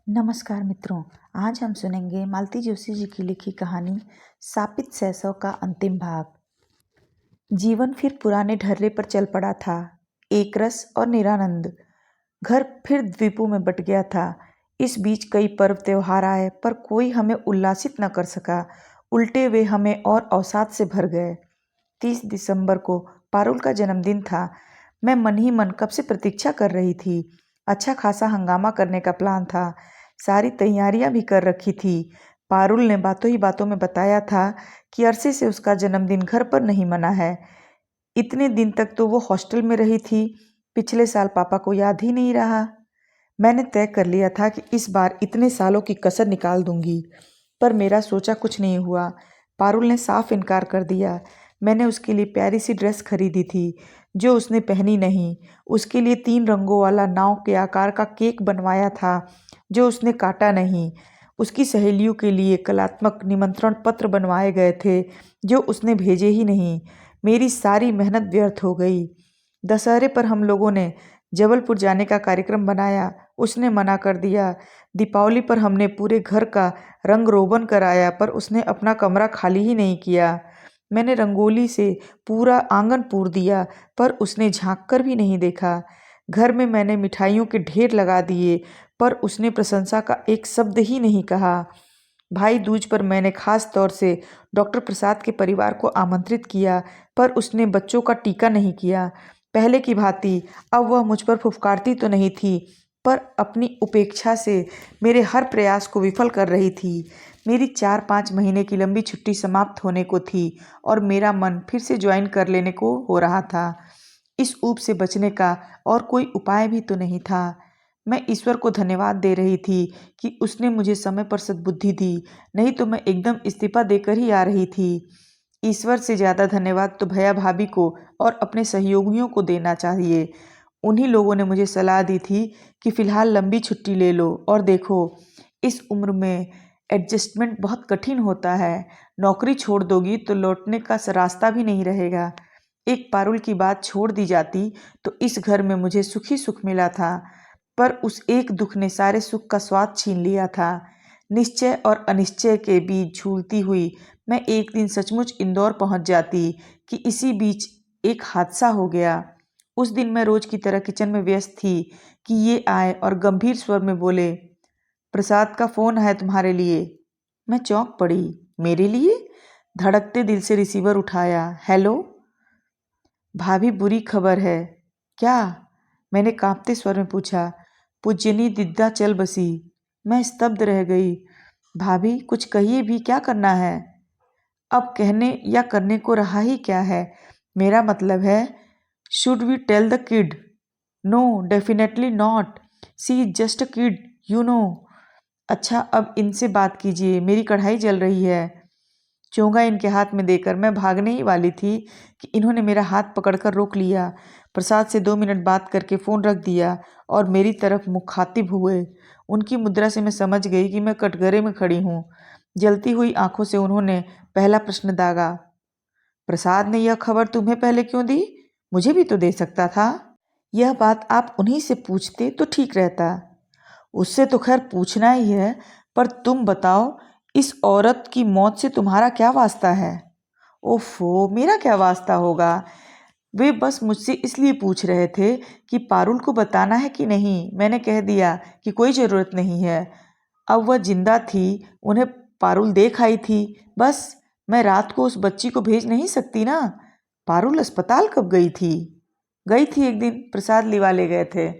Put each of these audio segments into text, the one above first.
नमस्कार मित्रों। आज हम सुनेंगे मालती जोशी जी की लिखी कहानी शापित शैशव का अंतिम भाग। जीवन फिर पुराने ढर्रे पर चल पड़ा था, एक रस और निरानंद। घर फिर द्वीपों में बट गया था। इस बीच कई पर्व त्योहार आए, पर कोई हमें उल्लासित न कर सका। उल्टे वे हमें और अवसाद से भर गए। 30 दिसंबर को पारुल का जन्मदिन था। मैं मन ही मन कब से प्रतीक्षा कर रही थी। अच्छा खासा हंगामा करने का प्लान था। सारी तैयारियां भी कर रखी थी। पारुल ने बातों ही बातों में बताया था कि अरसे से उसका जन्मदिन घर पर नहीं मना है। इतने दिन तक तो वो हॉस्टल में रही थी। पिछले साल पापा को याद ही नहीं रहा। मैंने तय कर लिया था कि इस बार इतने सालों की कसर निकाल दूंगी, पर मेरा सोचा कुछ नहीं हुआ। पारुल ने साफ इनकार कर दिया। मैंने उसके लिए प्यारी सी ड्रेस खरीदी थी जो उसने पहनी नहीं। उसके लिए 3 रंगों वाला नाव के आकार का केक बनवाया था जो उसने काटा नहीं। उसकी सहेलियों के लिए कलात्मक निमंत्रण पत्र बनवाए गए थे जो उसने भेजे ही नहीं। मेरी सारी मेहनत व्यर्थ हो गई। दशहरे पर हम लोगों ने जबलपुर जाने का कार्यक्रम बनाया, उसने मना कर दिया। दीपावली पर हमने पूरे घर का रंग रोगन कराया, पर उसने अपना कमरा खाली ही नहीं किया। मैंने रंगोली से पूरा आंगन पूर दिया, पर उसने झांक कर भी नहीं देखा। घर में मैंने मिठाइयों के ढेर लगा दिए, पर उसने प्रशंसा का एक शब्द ही नहीं कहा। भाई दूज पर मैंने खास तौर से डॉक्टर प्रसाद के परिवार को आमंत्रित किया, पर उसने बच्चों का टीका नहीं किया। पहले की भांति अब वह मुझ पर फुफकारती तो नहीं थी, पर अपनी उपेक्षा से मेरे हर प्रयास को विफल कर रही थी। मेरी 4-5 महीने की लंबी छुट्टी समाप्त होने को थी और मेरा मन फिर से ज्वाइन कर लेने को हो रहा था। इस ऊब से बचने का और कोई उपाय भी तो नहीं था। मैं ईश्वर को धन्यवाद दे रही थी कि उसने मुझे समय पर सद्बुद्धि दी, नहीं तो मैं एकदम इस्तीफा देकर ही आ रही थी। ईश्वर से ज़्यादा धन्यवाद तो भैया भाभी को और अपने सहयोगियों को देना चाहिए। उन्हीं लोगों ने मुझे सलाह दी थी कि फ़िलहाल लंबी छुट्टी ले लो और देखो, इस उम्र में एडजस्टमेंट बहुत कठिन होता है। नौकरी छोड़ दोगी तो लौटने का रास्ता भी नहीं रहेगा। एक पारुल की बात छोड़ दी जाती तो इस घर में मुझे सुख ही सुख मिला था, पर उस एक दुख ने सारे सुख का स्वाद छीन लिया था। निश्चय और अनिश्चय के बीच झूलती हुई मैं एक दिन सचमुच इंदौर पहुंच जाती कि इसी बीच एक हादसा हो गया। उस दिन मैं रोज की तरह किचन में व्यस्त थी कि ये आए और गंभीर स्वर में बोले, प्रसाद का फोन है तुम्हारे लिए। मैं चौंक पड़ी। मेरे लिए? धड़कते दिल से रिसीवर उठाया। हेलो भाभी, बुरी खबर है। क्या? मैंने कांपते स्वर में पूछा। पूज्यनी दिद्दा चल बसी। मैं स्तब्ध रह गई। भाभी कुछ कहिए भी, क्या करना है? अब कहने या करने को रहा ही क्या है? मेरा मतलब है, should we tell the kid? No, definitely not. She is just a kid, you know. अच्छा, अब इनसे बात कीजिए, मेरी कढ़ाई जल रही है। चोंगा इनके हाथ में देकर मैं भागने ही वाली थी कि इन्होंने मेरा हाथ पकड़कर रोक लिया। प्रसाद से 2 मिनट बात करके फ़ोन रख दिया और मेरी तरफ मुखातिब हुए। उनकी मुद्रा से मैं समझ गई कि मैं कटघरे में खड़ी हूँ। जलती हुई आंखों से उन्होंने पहला प्रश्न दागा। प्रसाद ने यह खबर तुम्हें पहले क्यों दी? मुझे भी तो दे सकता था। यह बात आप उन्हीं से पूछते तो ठीक रहता। उससे तो खैर पूछना ही है, पर तुम बताओ, इस औरत की मौत से तुम्हारा क्या वास्ता है? ओफो, मेरा क्या वास्ता होगा? वे बस मुझसे इसलिए पूछ रहे थे कि पारुल को बताना है कि नहीं। मैंने कह दिया कि कोई ज़रूरत नहीं है। अब वह जिंदा थी, उन्हें पारुल देख आई थी। बस, मैं रात को उस बच्ची को भेज नहीं सकती ना। पारुल अस्पताल कब गई थी? गई थी एक दिन, प्रसाद लिवा ले गए थे।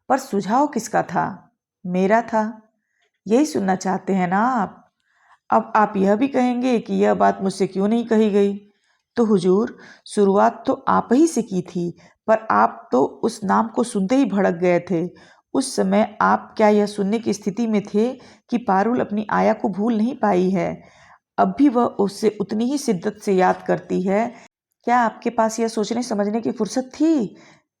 पर सुझाव किसका था? मेरा था। यही सुनना चाहते हैं ना आप? अब आप यह भी कहेंगे कि यह बात मुझसे क्यों नहीं कही गई। तो हुजूर, शुरुआत तो आप ही से की थी, पर आप तो उस नाम को सुनते ही भड़क गए थे। उस समय आप क्या यह सुनने की स्थिति में थे कि पारुल अपनी आया को भूल नहीं पाई है? अब भी वह उससे उतनी ही शिद्दत से याद करती है। क्या आपके पास यह सोचने समझने की फुर्सत थी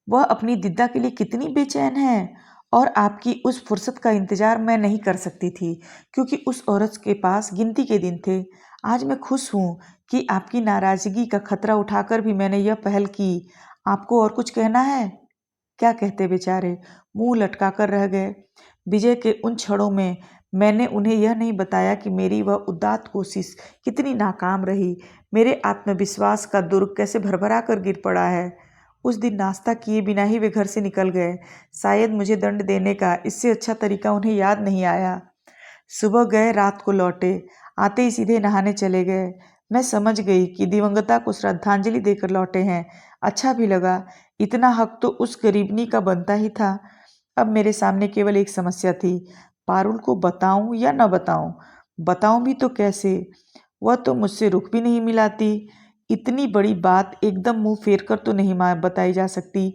वह अपनी दिद्दा के लिए कितनी बेचैन है? और आपकी उस फुर्सत का इंतजार मैं नहीं कर सकती थी, क्योंकि उस औरत के पास गिनती के दिन थे। आज मैं खुश हूँ कि आपकी नाराजगी का खतरा उठाकर भी मैंने यह पहल की। आपको और कुछ कहना है? क्या कहते बेचारे, मुंह लटकाकर रह गए। विजय के उन क्षणों में मैंने उन्हें यह नहीं बताया कि मेरी वह उदात्त कोशिश कितनी नाकाम रही, मेरे आत्मविश्वास का दुर्ग कैसे भरभरा कर गिर पड़ा है। उस दिन नाश्ता किए बिना ही वे घर से निकल गए। शायद मुझे दंड देने का इससे अच्छा तरीका उन्हें याद नहीं आया। सुबह गए, रात को लौटे, आते ही सीधे नहाने चले गए। मैं समझ गई कि दिवंगता को श्रद्धांजलि देकर लौटे हैं। अच्छा भी लगा, इतना हक तो उस गरीबनी का बनता ही था। अब मेरे सामने केवल एक समस्या थी, पारुल को बताऊं या न बताऊं। बताऊं भी तो कैसे, वह तो मुझसे रुख भी नहीं मिलाती। इतनी बड़ी बात एकदम मुंह फेर कर तो नहीं बताई जा सकती,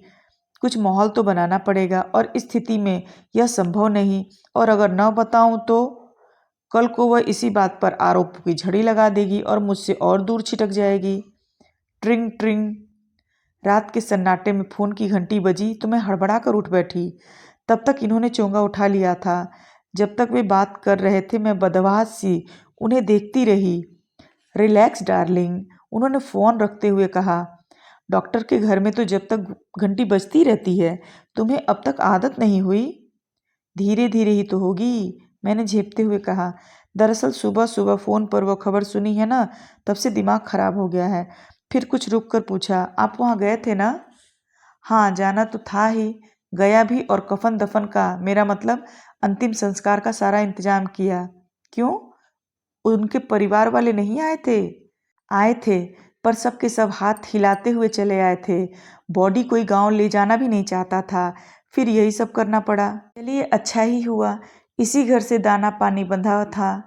कुछ माहौल तो बनाना पड़ेगा, और इस स्थिति में यह संभव नहीं। और अगर न बताऊं तो कल को वह इसी बात पर आरोप की झड़ी लगा देगी और मुझसे और दूर छिटक जाएगी। ट्रिंग ट्रिंग। रात के सन्नाटे में फोन की घंटी बजी तो मैं हड़बड़ा कर उठ बैठी। तब तक इन्होंने चोंगा उठा लिया था। जब तक वे बात कर रहे थे मैं बदहवास सी उन्हें देखती रही। रिलैक्स डार्लिंग, उन्होंने फ़ोन रखते हुए कहा। डॉक्टर के घर में तो जब तक घंटी बजती रहती है, तुम्हें अब तक आदत नहीं हुई? धीरे धीरे ही तो होगी, मैंने झेपते हुए कहा। दरअसल सुबह सुबह फ़ोन पर वो खबर सुनी है ना, तब से दिमाग खराब हो गया है। फिर कुछ रुक कर पूछा, आप वहाँ गए थे ना? हाँ, जाना तो था ही, गया भी और कफन दफन का, मेरा मतलब अंतिम संस्कार का सारा इंतजाम किया। क्यों, उनके परिवार वाले नहीं आए थे? आए थे, पर सब के सब हाथ हिलाते हुए चले आए थे। बॉडी कोई गांव ले जाना भी नहीं चाहता था, फिर यही सब करना पड़ा। चलिए अच्छा ही हुआ, इसी घर से दाना पानी बंधा था,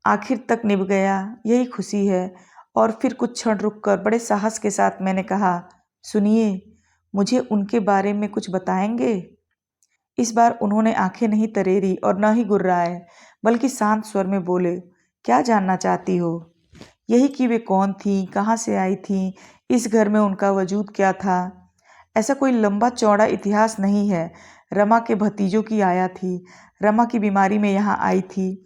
आखिर तक निभ गया, यही खुशी है। और फिर कुछ क्षण रुककर बड़े साहस के साथ मैंने कहा, सुनिए, मुझे उनके बारे में कुछ बताएंगे? इस बार उन्होंने आंखें नहीं तरेरी और न ही गुर्राए, बल्कि शांत स्वर में बोले, क्या जानना चाहती हो? यही कि वे कौन थीं, कहाँ से आई थीं, इस घर में उनका वजूद क्या था। ऐसा कोई लंबा चौड़ा इतिहास नहीं है। रमा के भतीजों की आया थी, रमा की बीमारी में यहाँ आई थी।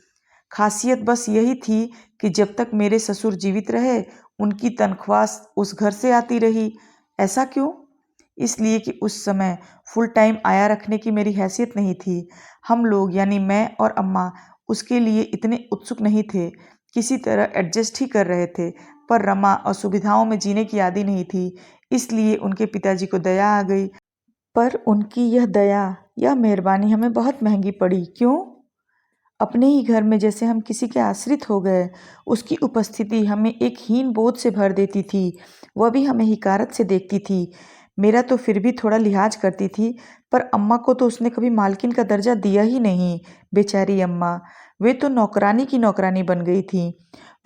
खासियत बस यही थी कि जब तक मेरे ससुर जीवित रहे उनकी तनख्वाह उस घर से आती रही। ऐसा क्यों? इसलिए कि उस समय फुल टाइम आया रखने की मेरी हैसियत नहीं थी। हम लोग यानी मैं और अम्मा उसके लिए इतने उत्सुक नहीं थे, किसी तरह एडजस्ट ही कर रहे थे। पर रमा असुविधाओं में जीने की आदी नहीं थी, इसलिए उनके पिताजी को दया आ गई। पर उनकी यह दया, यह मेहरबानी हमें बहुत महंगी पड़ी। क्यों? अपने ही घर में जैसे हम किसी के आश्रित हो गए। उसकी उपस्थिति हमें एक हीन बोझ से भर देती थी, वह भी हमें हिकारत से देखती थी। मेरा तो फिर भी थोड़ा लिहाज करती थी, पर अम्मा को तो उसने कभी मालकिन का दर्जा दिया ही नहीं। बेचारी अम्मा, वे तो नौकरानी की नौकरानी बन गई थी।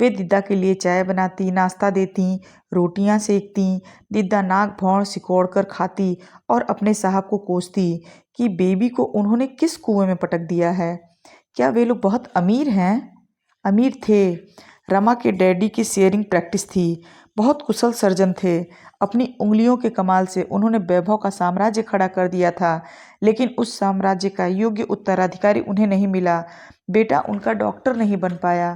वे दिद्दा के लिए चाय बनाती, नाश्ता देती, रोटियां सेकती, दिद्दा नाक भौं सिकोड़ कर खाती और अपने साहब को कोसती कि बेबी को उन्होंने किस कुएं में पटक दिया है। क्या वे लोग बहुत अमीर हैं? अमीर थे। रमा के डैडी की शेयरिंग प्रैक्टिस थी, बहुत कुशल सर्जन थे। अपनी उंगलियों के कमाल से उन्होंने वैभव का साम्राज्य खड़ा कर दिया था, लेकिन उस साम्राज्य का योग्य उत्तराधिकारी उन्हें नहीं मिला। बेटा उनका डॉक्टर नहीं बन पाया।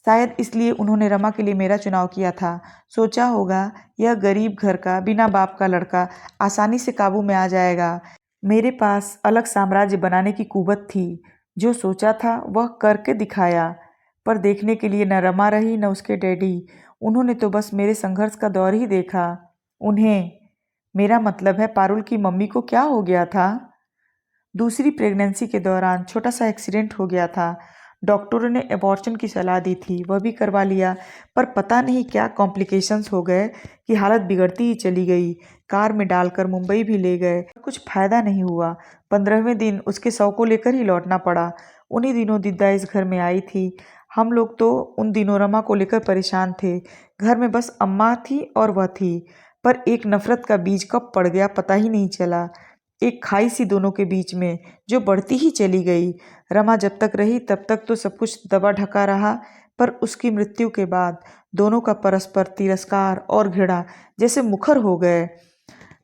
शायद इसलिए उन्होंने रमा के लिए मेरा चुनाव किया था। सोचा होगा यह गरीब घर का बिना बाप का लड़का आसानी से काबू में आ जाएगा। मेरे पास अलग साम्राज्य बनाने की कुवत थी। जो सोचा था वह करके दिखाया। पर देखने के लिए न रमा रही न उसके डैडी। उन्होंने तो बस मेरे संघर्ष का दौर ही देखा। उन्हें, मेरा मतलब है पारुल की मम्मी को क्या हो गया था? दूसरी प्रेगनेंसी के दौरान छोटा सा एक्सीडेंट हो गया था। डॉक्टरों ने एबॉर्शन की सलाह दी थी, वह भी करवा लिया, पर पता नहीं क्या कॉम्प्लिकेशंस हो गए कि हालत बिगड़ती ही चली गई। कार में डालकर मुंबई भी ले गए, कुछ फायदा नहीं हुआ। 15वें दिन उसके शव को लेकर ही लौटना पड़ा। उन्हीं दिनों दिद्दा इस घर में आई थी। हम लोग तो उन दिनों रमा को लेकर परेशान थे। घर में बस अम्मा थी और वह थी, पर एक नफरत का बीज कब पड़ गया पता ही नहीं चला। एक खाई सी दोनों के बीच में, जो बढ़ती ही चली गई। रमा जब तक रही तब तक तो सब कुछ दबा ढका रहा, पर उसकी मृत्यु के बाद दोनों का परस्पर तिरस्कार और घृणा जैसे मुखर हो गए।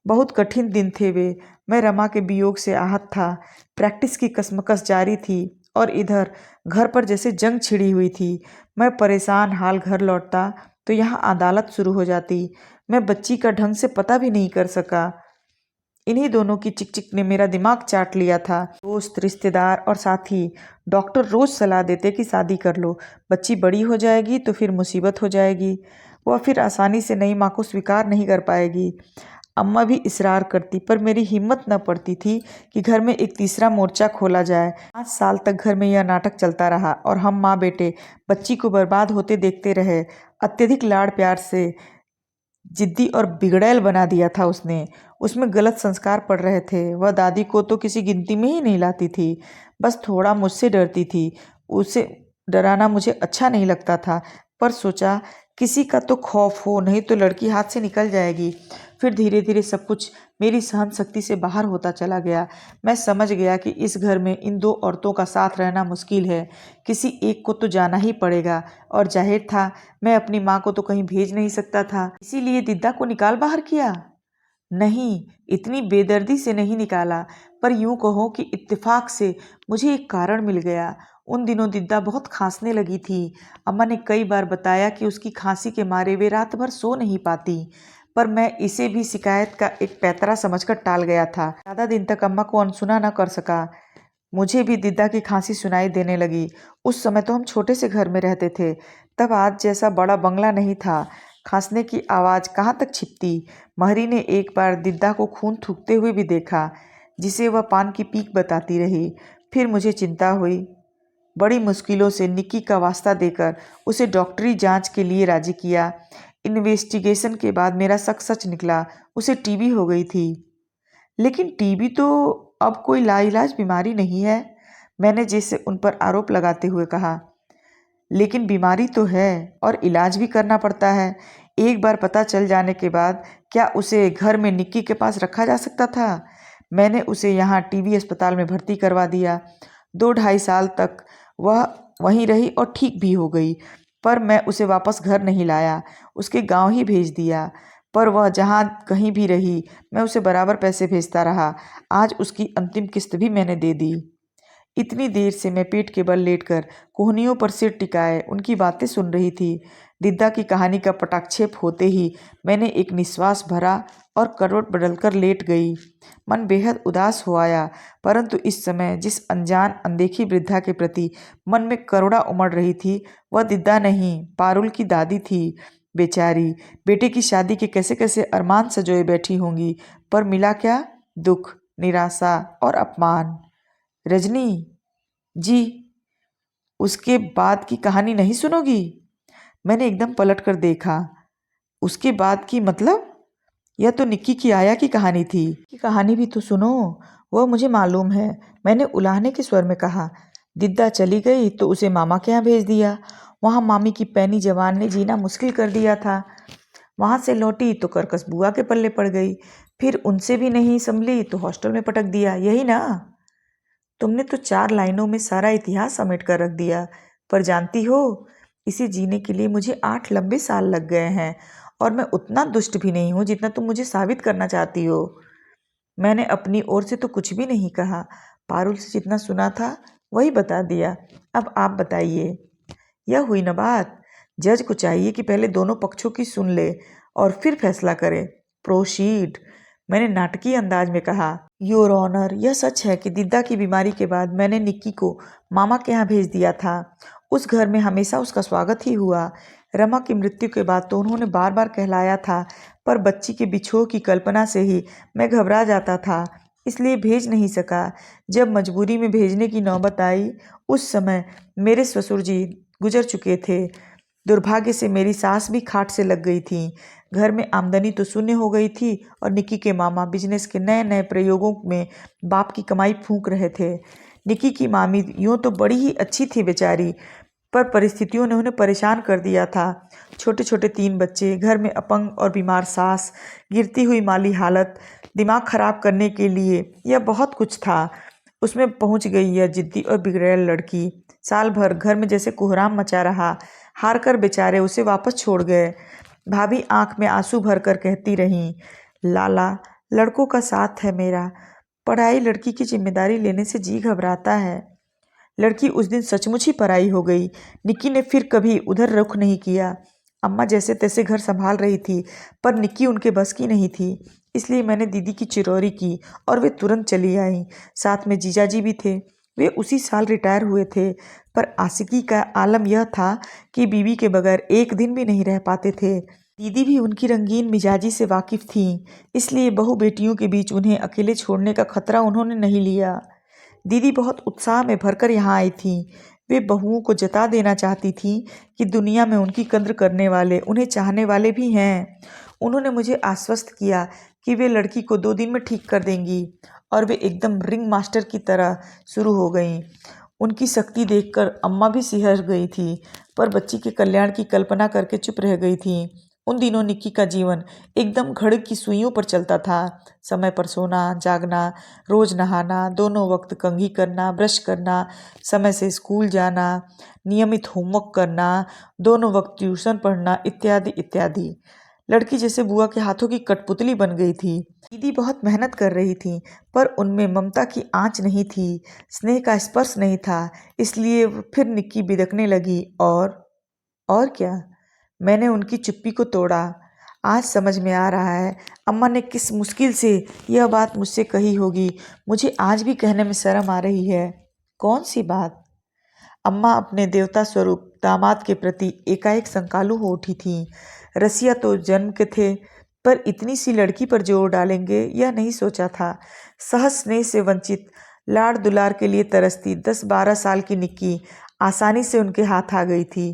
बहुत कठिन दिन थे वे। मैं रमा के वियोग से आहत था। प्रैक्टिस की कसमकस जारी थी और इधर घर पर जैसे जंग छिड़ी हुई थी। मैं परेशान हाल घर लौटता तो यहाँ अदालत शुरू हो जाती। मैं बच्ची का ढंग से पता भी नहीं कर सका। इन्हीं दोनों की चिकचिक ने मेरा दिमाग चाट लिया था। दोस्त, रिश्तेदार और साथी, डॉक्टर रोज सलाह देते कि शादी कर लो, बच्ची बड़ी हो जाएगी तो फिर मुसीबत हो जाएगी, वह फिर आसानी से नई माँ को स्वीकार नहीं कर पाएगी। अम्मा भी इसरार करती, पर मेरी हिम्मत न पड़ती थी कि घर में एक तीसरा मोर्चा खोला जाए। 5 साल तक घर में यह नाटक चलता रहा और हम माँ बेटे बच्ची को बर्बाद होते देखते रहे। अत्यधिक लाड़ प्यार से जिद्दी और बिगड़ैल बना दिया था उसने। उसमें गलत संस्कार पड़ रहे थे। वह दादी को तो किसी गिनती में ही नहीं लाती थी, बस थोड़ा मुझसे डरती थी। उसे डराना मुझे अच्छा नहीं लगता था, पर सोचा किसी का तो खौफ हो, नहीं तो लड़की हाथ से निकल जाएगी। फिर धीरे धीरे सब कुछ मेरी सहन शक्ति से बाहर होता चला गया। मैं समझ गया कि इस घर में इन 2 औरतों का साथ रहना मुश्किल है, किसी एक को तो जाना ही पड़ेगा। और जाहिर था मैं अपनी माँ को तो कहीं भेज नहीं सकता था, इसीलिए दिद्दा को निकाल बाहर किया। नहीं, इतनी बेदर्दी से नहीं निकाला, पर यूं कहो कि इत्तेफाक से मुझे एक कारण मिल गया। उन दिनों दिद्दा बहुत खांसने लगी थी। अम्मा ने कई बार बताया कि उसकी खांसी के मारे वे रात भर सो नहीं पाती, पर मैं इसे भी शिकायत का एक पैंतरा समझकर टाल गया था। ज़्यादा दिन तक अम्मा को अनसुना न कर सका। मुझे भी दिद्दा की खांसी सुनाई देने लगी। उस समय तो हम छोटे से घर में रहते थे, तब आज जैसा बड़ा बंगला नहीं था। खांसने की आवाज़ कहाँ तक छिपती। महरी ने एक बार दिद्दा को खून थूकते हुए भी देखा, जिसे वह पान की पीक बताती रही। फिर मुझे चिंता हुई। बड़ी मुश्किलों से निक्की का वास्ता देकर उसे डॉक्टरी जांच के लिए राजी किया। इन्वेस्टिगेशन के बाद मेरा शक सच निकला, उसे टीबी हो गई थी। लेकिन टीबी तो अब कोई लाइलाज बीमारी नहीं है, मैंने जैसे उन पर आरोप लगाते हुए कहा। लेकिन बीमारी तो है और इलाज भी करना पड़ता है। एक बार पता चल जाने के बाद क्या उसे घर में निक्की के पास रखा जा सकता था? मैंने उसे यहाँ टीबी अस्पताल में भर्ती करवा दिया। 2-2.5 साल तक वह वहीं रही और ठीक भी हो गई, पर मैं उसे वापस घर नहीं लाया, उसके गांव ही भेज दिया। पर वह जहाँ कहीं भी रही, मैं उसे बराबर पैसे भेजता रहा। आज उसकी अंतिम किस्त भी मैंने दे दी। इतनी देर से मैं पेट के बल लेटकर कोहनियों पर सिर टिकाए उनकी बातें सुन रही थी। दिद्दा की कहानी का पटाक्षेप होते ही मैंने एक निश्वास भरा और करवट बदलकर लेट गई। मन बेहद उदास हो आया, परंतु इस समय जिस अनजान अनदेखी वृद्धा के प्रति मन में करुणा उमड़ रही थी, वह दिद्दा नहीं, पारुल की दादी थी। बेचारी बेटे की शादी के कैसे कैसे अरमान सजोए बैठी होंगी, पर मिला क्या? दुख, निराशा और अपमान। रजनी जी, उसके बाद की कहानी नहीं सुनोगी? मैंने एकदम पलट कर देखा। उसके बाद की मतलब? यह तो निक्की की आया की कहानी थी। की कहानी भी तो सुनो, वह मुझे मालूम है, मैंने उलाहने के स्वर में कहा। दिद्दा चली गई तो उसे मामा के यहाँ भेज दिया। वहाँ मामी की पैनी जवान ने जीना मुश्किल कर दिया था। वहाँ से लौटी तो करकस बुआ के पल्ले पड़ गई, फिर उनसे भी नहीं संभली तो हॉस्टल में पटक दिया। यही ना? तुमने तो 4 लाइनों में सारा इतिहास समेट कर रख दिया। पर जानती हो, इसे जीने के लिए मुझे 8 लंबे साल लग गए हैं, और मैं उतना दुष्ट भी नहीं हूँ जितना तुम मुझे साबित करना चाहती हो। मैंने अपनी ओर से तो कुछ भी नहीं कहा, पारुल से जितना सुना था वही बता दिया। अब आप बताइए। यह हुई ना बात। जज को चाहिए कि पहले दोनों पक्षों की सुन ले और फिर फैसला करे। प्रोसीड, मैंने नाटकीय अंदाज में कहा। योर ऑनर, यह सच है कि दिद्दा की बीमारी के बाद मैंने निक्की को मामा के यहाँ भेज दिया था। उस घर में हमेशा उसका स्वागत ही हुआ। रमा की मृत्यु के बाद तो उन्होंने बार बार कहलाया था, पर बच्ची के बिछोह की कल्पना से ही मैं घबरा जाता था, इसलिए भेज नहीं सका। जब मजबूरी में भेजने की नौबत आई, उस समय मेरे ससुर जी गुजर चुके थे। दुर्भाग्य से मेरी सास भी खाट से लग गई थी। घर में आमदनी तो शून्य हो गई थी और निक्की के मामा बिजनेस के नए नए प्रयोगों में बाप की कमाई फूंक रहे थे। निक्की की मामी यूँ तो बड़ी ही अच्छी थी बेचारी, पर परिस्थितियों ने उन्हें परेशान कर दिया था। छोटे छोटे 3 बच्चे, घर में अपंग और बीमार सास, गिरती हुई माली हालत, दिमाग खराब करने के लिए यह बहुत कुछ था। उसमें पहुंच गई यह जिद्दी और बिगड़ैल लड़की। साल भर घर में जैसे कोहराम मचा रहा। हार कर बेचारे उसे वापस छोड़ गए। भाभी आंख में आंसू भरकर कहती रहीं, लाला, लड़कों का साथ है मेरा, पढ़ाई लड़की की जिम्मेदारी लेने से जी घबराता है। लड़की उस दिन सचमुच ही पराई हो गई। निक्की ने फिर कभी उधर रुख नहीं किया। अम्मा जैसे तैसे घर संभाल रही थी, पर निक्की उनके बस की नहीं थी। इसलिए मैंने दीदी की चिरौरी की और वे तुरंत चली आईं। साथ में जीजाजी भी थे। वे उसी साल रिटायर हुए थे। पर आशिकी का आलम यह था कि बीवी के बगैर एक दिन भी नहीं रह पाते थे। दीदी भी उनकी रंगीन मिजाजी से वाकिफ थीं, इसलिए बहू बेटियों के बीच उन्हें अकेले छोड़ने का खतरा उन्होंने नहीं लिया। दीदी बहुत उत्साह में भरकर यहाँ आई थीं। वे बहुओं को जता देना चाहती थीं कि दुनिया में उनकी कद्र करने वाले, उन्हें चाहने वाले भी हैं। उन्होंने मुझे आश्वस्त किया कि वे लड़की को 2 दिन में ठीक कर देंगी और वे एकदम रिंग मास्टर की तरह शुरू हो गईं। उनकी शक्ति देखकर अम्मा भी सिहर गई थी, पर बच्ची के कल्याण की कल्पना करके चुप रह गई थीं। उन दिनों निक्की का जीवन एकदम घड़ी की सुइयों पर चलता था। समय पर सोना, जागना, रोज नहाना, दोनों वक्त कंघी करना, ब्रश करना, समय से स्कूल जाना, नियमित होमवर्क करना, दोनों वक्त ट्यूशन पढ़ना, इत्यादि इत्यादि। लड़की जैसे बुआ के हाथों की कठपुतली बन गई थी। दीदी बहुत मेहनत कर रही थी, पर उनमें ममता की आंच नहीं थी, स्नेह का स्पर्श नहीं था। इसलिए फिर निक्की बिदकने लगी और क्या? मैंने उनकी चुप्पी को तोड़ा। आज समझ में आ रहा है अम्मा ने किस मुश्किल से यह बात मुझसे कही होगी। मुझे आज भी कहने में शर्म आ रही है। कौन सी बात? अम्मा अपने देवता स्वरूप दामाद के प्रति एकाएक संकालू हो उठी थीं। रसिया तो जन्म के थे, पर इतनी सी लड़की पर जोर डालेंगे यह नहीं सोचा था। सहज स्नेह से वंचित, लाड़ दुलार के लिए तरसती 10-12 साल की निक्की आसानी से उनके हाथ आ गई थी।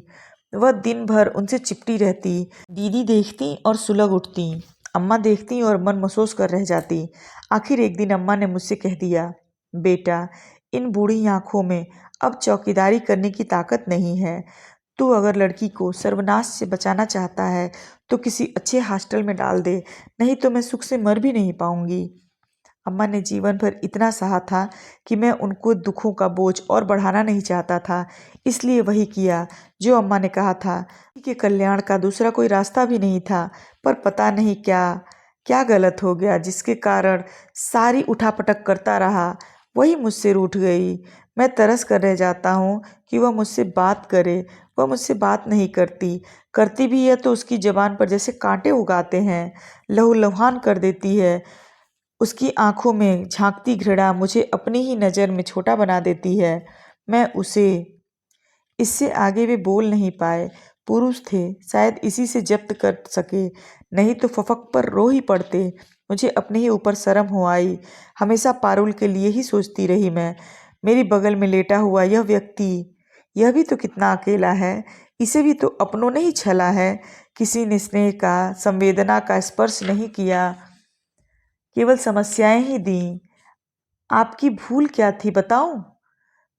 वह दिन भर उनसे चिपटी रहती। दीदी देखती और सुलग उठती, अम्मा देखती और मन महसूस कर रह जाती। आखिर एक दिन अम्मा ने मुझसे कह दिया, बेटा, इन बूढ़ी आंखों में अब चौकीदारी करने की ताकत नहीं है। तू अगर लड़की को सर्वनाश से बचाना चाहता है तो किसी अच्छे हॉस्टल में डाल दे, नहीं तो मैं सुख से मर भी नहीं पाऊंगी। अम्मा ने जीवन भर इतना सहा था कि मैं उनको दुखों का बोझ और बढ़ाना नहीं चाहता था, इसलिए वही किया जो अम्मा ने कहा था। के कल्याण का दूसरा कोई रास्ता भी नहीं था, पर पता नहीं क्या क्या गलत हो गया जिसके कारण सारी उठापटक करता रहा। वही मुझसे रूठ गई। मैं तरस कर रह जाता हूँ कि वह मुझसे बात करे। वह मुझसे बात नहीं करती, करती भी है तो उसकी जबान पर जैसे कांटे उगाते हैं, लहूलुहान कर देती है। उसकी आंखों में झांकती घृणा मुझे अपनी ही नज़र में छोटा बना देती है। मैं उसे इससे आगे वे बोल नहीं पाए। पुरुष थे, शायद इसी से जब्त कर सके, नहीं तो फफक पर रो ही पड़ते। मुझे अपने ही ऊपर शर्म हो आई। हमेशा पारुल के लिए ही सोचती रही मैं। मेरी बगल में लेटा हुआ यह व्यक्ति, यह भी तो कितना अकेला है। इसे भी तो अपनों ने ही छला है। किसी ने स्नेह का, संवेदना का स्पर्श नहीं किया, केवल समस्याएं ही दी। आपकी भूल क्या थी बताऊं?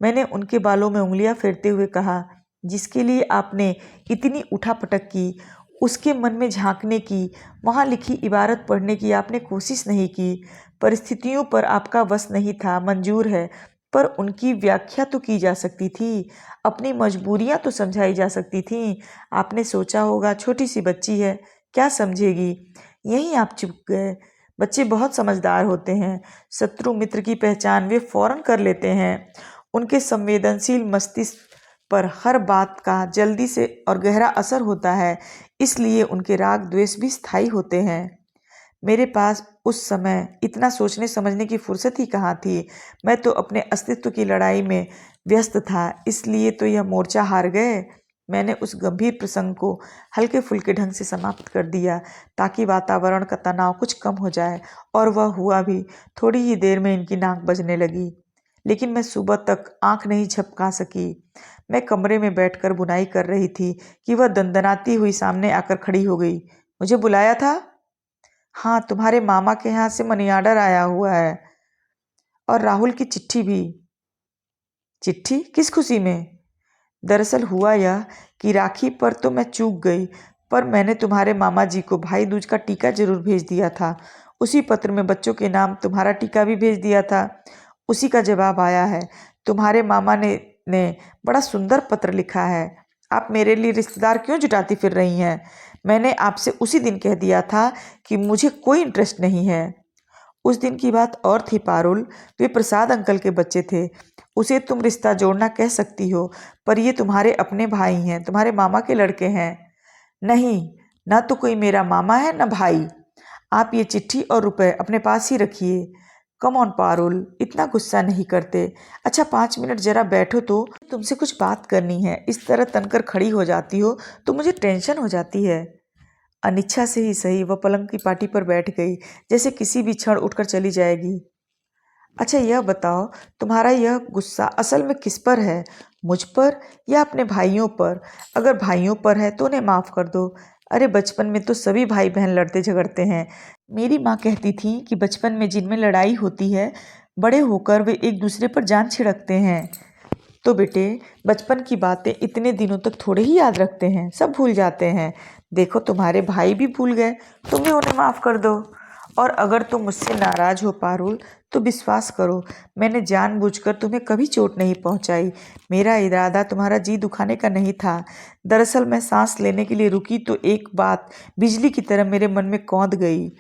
मैंने उनके बालों में उंगलियां फेरते हुए कहा। जिसके लिए आपने इतनी उठापटक की, उसके मन में झांकने की, वहां लिखी इबारत पढ़ने की आपने कोशिश नहीं की। परिस्थितियों पर आपका वश नहीं था, मंजूर है, पर उनकी व्याख्या तो की जा सकती थी, अपनी मजबूरियां तो समझाई जा सकती थी। आपने सोचा होगा छोटी सी बच्ची है, क्या समझेगी। यहीं आप चुप गए। बच्चे बहुत समझदार होते हैं। शत्रु मित्र की पहचान वे फौरन कर लेते हैं। उनके संवेदनशील मस्तिष्क पर हर बात का जल्दी से और गहरा असर होता है, इसलिए उनके राग द्वेष भी स्थायी होते हैं। मेरे पास उस समय इतना सोचने समझने की फुर्सत ही कहाँ थी। मैं तो अपने अस्तित्व की लड़ाई में व्यस्त था, इसलिए तो यह मोर्चा हार गए। मैंने उस गंभीर प्रसंग को हल्के फुल्के ढंग से समाप्त कर दिया ताकि वातावरण का तनाव कुछ कम हो जाए, और वह हुआ भी। थोड़ी ही देर में इनकी नाक बजने लगी, लेकिन मैं सुबह तक आंख नहीं झपका सकी। मैं कमरे में बैठकर बुनाई कर रही थी कि वह दंदनाती हुई सामने आकर खड़ी हो गई। मुझे बुलाया था? हाँ, तुम्हारे मामा के यहाँ से मनी ऑर्डर आया हुआ है, और राहुल की चिट्ठी भी। चिट्ठी? किस खुशी में? दरअसल हुआ यह कि राखी पर तो मैं चूक गई, पर मैंने तुम्हारे मामा जी को भाई दूज का टीका जरूर भेज दिया था। उसी पत्र में बच्चों के नाम तुम्हारा टीका भी भेज दिया था। उसी का जवाब आया है। तुम्हारे मामा ने बड़ा सुंदर पत्र लिखा है। आप मेरे लिए रिश्तेदार क्यों जुटाती फिर रही हैं? मैंने आपसे उसी दिन कह दिया था कि मुझे कोई इंटरेस्ट नहीं है। उस दिन की बात और थी पारुल। वे प्रसाद अंकल के बच्चे थे। उसे तुम रिश्ता जोड़ना कह सकती हो, पर ये तुम्हारे अपने भाई हैं, तुम्हारे मामा के लड़के हैं। नहीं, ना तो कोई मेरा मामा है न भाई। आप ये चिट्ठी और रुपए अपने पास ही रखिए। कम ऑन पारुल, इतना गुस्सा नहीं करते। अच्छा 5 मिनट जरा बैठो तो, तुमसे कुछ बात करनी है। इस तरह तनकर खड़ी हो जाती हो तो मुझे टेंशन हो जाती है। अनिच्छा से ही सही वह पलंग की पाटी पर बैठ गई, जैसे किसी भी क्षण उठकर चली जाएगी। अच्छा यह बताओ, तुम्हारा यह गुस्सा असल में किस पर है, मुझ पर या अपने भाइयों पर? अगर भाइयों पर है तो उन्हें माफ़ कर दो। अरे बचपन में तो सभी भाई बहन लड़ते झगड़ते हैं। मेरी माँ कहती थी कि बचपन में जिनमें लड़ाई होती है, बड़े होकर वे एक दूसरे पर जान छिड़कते हैं। तो बेटे, बचपन की बातें इतने दिनों तक थोड़े ही याद रखते हैं, सब भूल जाते हैं। देखो तुम्हारे भाई भी भूल गए, तुम भी उन्हें माफ़ कर दो। और अगर तुम मुझसे नाराज़ हो पारुल, तो विश्वास करो, मैंने जानबूझकर तुम्हें कभी चोट नहीं पहुंचाई। मेरा इरादा तुम्हारा जी दुखाने का नहीं था। दरअसल मैं सांस लेने के लिए रुकी तो एक बात बिजली की तरह मेरे मन में कौंध गई।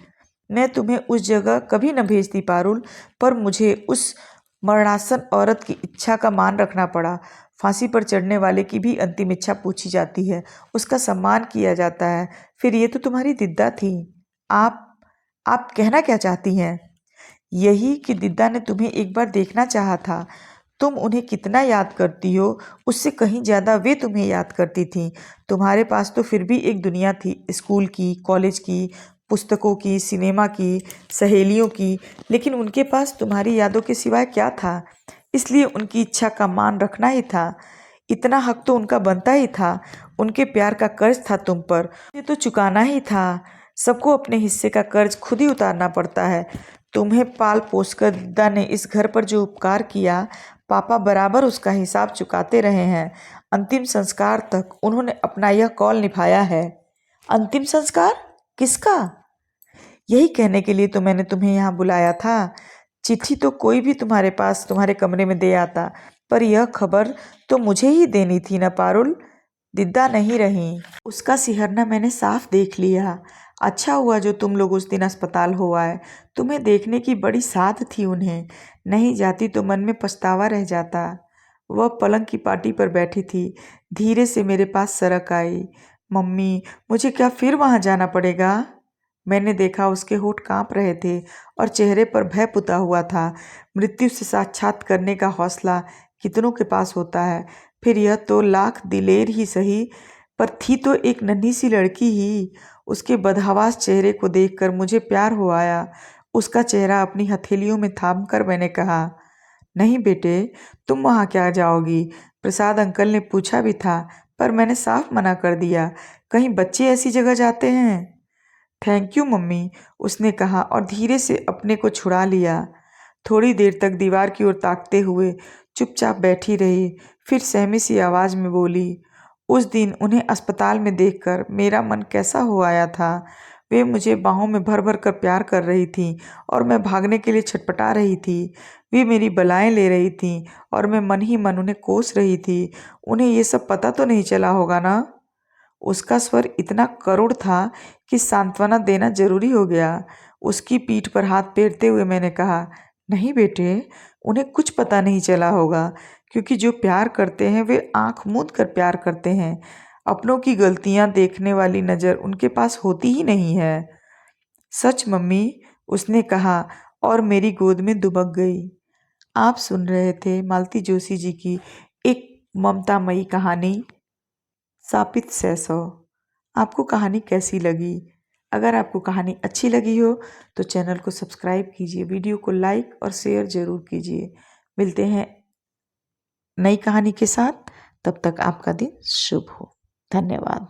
मैं तुम्हें उस जगह कभी न भेजती पारुल, पर मुझे उस मरणासन औरत की इच्छा का मान रखना पड़ा। फांसी पर चढ़ने वाले की भी अंतिम इच्छा पूछी जाती है, उसका सम्मान किया जाता है। फिर ये तो तुम्हारी दिद्दा थी। आप कहना क्या चाहती हैं? यही कि दिद्दा ने तुम्हें एक बार देखना चाहा था। तुम उन्हें कितना याद करती हो, उससे कहीं ज़्यादा वे तुम्हें याद करती थीं। तुम्हारे पास तो फिर भी एक दुनिया थी, स्कूल की, कॉलेज की, पुस्तकों की, सिनेमा की, सहेलियों की, लेकिन उनके पास तुम्हारी यादों के सिवाय क्या था? इसलिए उनकी इच्छा का मान रखना ही था। इतना हक तो उनका बनता ही था। उनके प्यार का कर्ज था तुम पर, ये तो चुकाना ही था। सबको अपने हिस्से का कर्ज खुद ही उतारना पड़ता है। तुम्हें पाल पोसकर दिद्दा ने इस घर पर जो उपकार किया, पापा बराबर उसका हिसाब चुकाते रहे हैं। अंतिम संस्कार तक उन्होंने अपना यह कौल निभाया है। अंतिम संस्कार? किसका? यही कहने के लिए तो मैंने तुम्हें यहाँ बुलाया था। चिट्ठी तो कोई भी तुम्हारे पास तुम्हारे कमरे में दे आता, पर यह खबर तो मुझे ही देनी थी ना पारुल। दिद्दा नहीं रही, उसका सिहरना मैंने साफ देख लिया। अच्छा हुआ जो तुम लोग उस दिन अस्पताल हो आए। तुम्हें देखने की बड़ी साध थी उन्हें। नहीं जाती तो मन में पछतावा रह जाता। वह पलंग की पाटी पर बैठी थी, धीरे से मेरे पास सरक आई। मम्मी, मुझे क्या फिर वहाँ जाना पड़ेगा? मैंने देखा उसके होंठ कांप रहे थे और चेहरे पर भय पुता हुआ था। मृत्यु से साक्षात करने का हौसला कितनों के पास होता है। फिर यह तो लाख दिलेर ही सही, पर थी तो एक नन्ही सी लड़की ही। उसके बदहवास चेहरे को देखकर मुझे प्यार हो आया। उसका चेहरा अपनी हथेलियों में थाम कर मैंने कहा, नहीं बेटे, तुम वहाँ क्या जाओगी? प्रसाद अंकल ने पूछा भी था, पर मैंने साफ मना कर दिया। कहीं बच्चे ऐसी जगह जाते हैं? थैंक यू मम्मी, उसने कहा और धीरे से अपने को छुड़ा लिया। थोड़ी देर तक दीवार की ओर ताकते हुए चुपचाप बैठी रही, फिर सहमी सी आवाज़ में बोली, उस दिन उन्हें अस्पताल में देखकर मेरा मन कैसा हो आया था। वे मुझे बाहों में भर भर कर प्यार कर रही थीं और मैं भागने के लिए छटपटा रही थी। वे मेरी बलाएं ले रही थीं और मैं मन ही मन उन्हें कोस रही थी। उन्हें ये सब पता तो नहीं चला होगा ना? उसका स्वर इतना करुण था कि सांत्वना देना जरूरी हो गया। उसकी पीठ पर हाथ फेरते हुए मैंने कहा, नहीं बेटे, उन्हें कुछ पता नहीं चला होगा, क्योंकि जो प्यार करते हैं वे आंख मूंद कर प्यार करते हैं। अपनों की गलतियां देखने वाली नज़र उनके पास होती ही नहीं है। सच मम्मी, उसने कहा और मेरी गोद में दुबक गई। आप सुन रहे थे मालती जोशी जी की एक ममतामयी कहानी, शापित 600। आपको कहानी कैसी लगी? अगर आपको कहानी अच्छी लगी हो तो चैनल को सब्सक्राइब कीजिए, वीडियो को लाइक और शेयर ज़रूर कीजिए। मिलते हैं नई कहानी के साथ, तब तक आपका दिन शुभ हो। धन्यवाद।